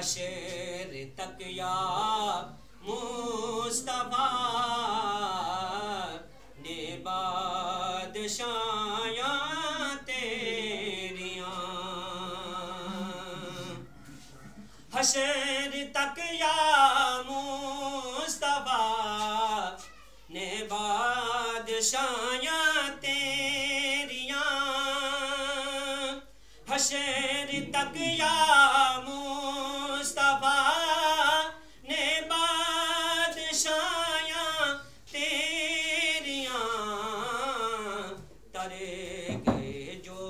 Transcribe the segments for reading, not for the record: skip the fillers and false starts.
حشر تک یا مصطفیٰ نے بادشاہیاں تیریاں حشر تک یا مصطفیٰ نے بادشاہیاں تیریاں حشر تک یا مصطفیٰ نے بادشاہیاں تیریاں ترے گئے جو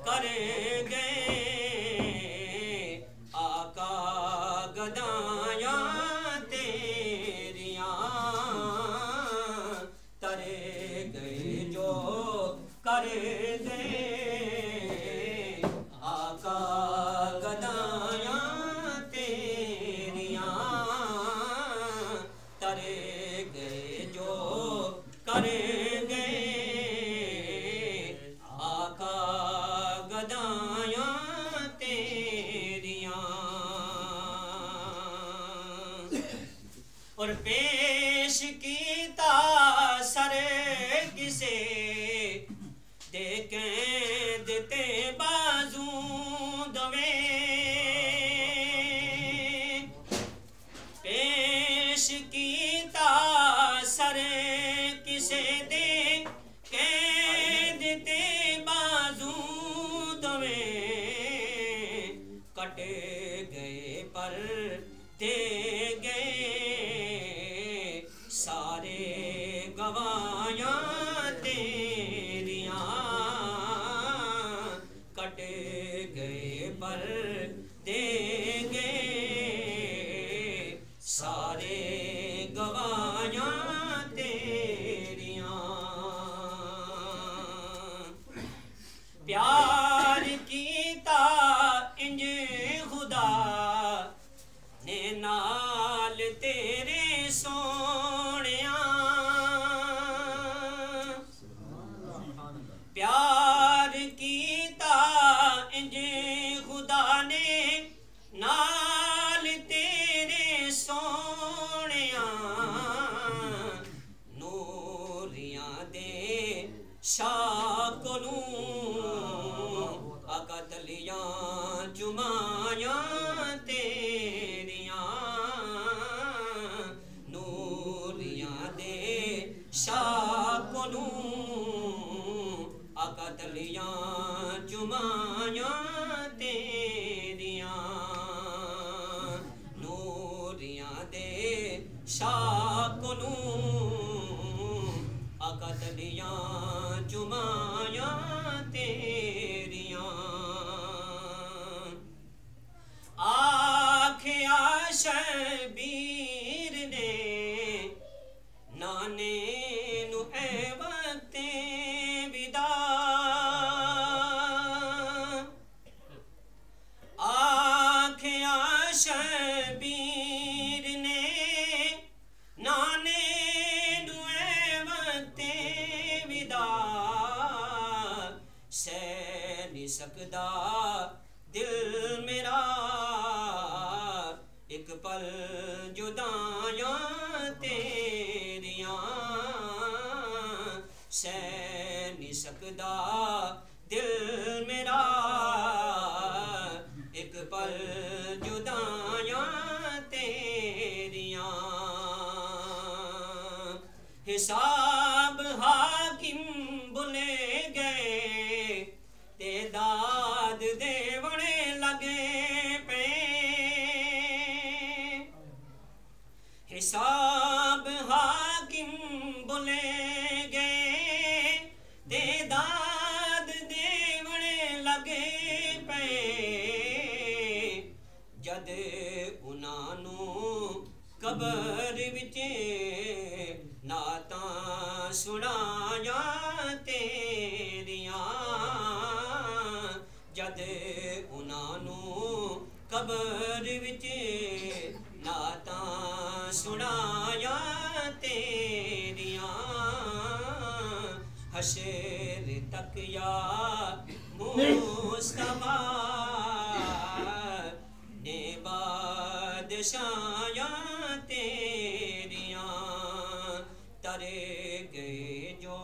کرے گئے آقا گدایاں تیریاں ترے گئے جو کرے گئے آقا گدایاں تیریاں ترے گئے جو کرے گئے آقا گدایاں تیریاں اور پیش کیتا سر کسے دیکھیں دیتے بازو دویں پیش کیتا سر کسے دیکھیں دیتے بازو دویں کٹے گئے پر دے گئے سارے گواہیاں تیریاں کٹے گئے پر دے گئے سارے گواہیاں تیریاں پیار کیتا انج خدا نے نال تیرے سونیاں پیار کیتا انج خدا نے نال تیرے سونیاں نوریاں دے شاہ کولوں اقتلیاں جمایاں تیریاں نوریاں دے شاہ کولوں اقتلیاں جمایاں تیریاں نوریاں دے شاہ کولوں اقتلیاں جمایاں تیریاں آکھیا شبیر نے نانے نو اے وقت ودا آکھیا شبیر نے نانے نو اے وقت ودا سہ نہیں سکدا دل میرا ایک پل جدایاں تیریاں سہ نہیں سکدا دل میرا ایک پل جدایاں تیریاں حساب حاکم بھلے گئے تے داد دیونے لگے پے حساب حاکم بھلے گئے تے داد دیونے لگے پے جد انہاں نو قبر وچ نعتاں سنایاں تیریاں جد انہاں نو قبر وچ نعتاں سنایاں تیریاں حشر تک یا مصطفیٰ نے بخشایاں تیریاں ترے گئے جو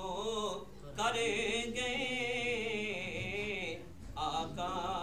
کر گئے آقا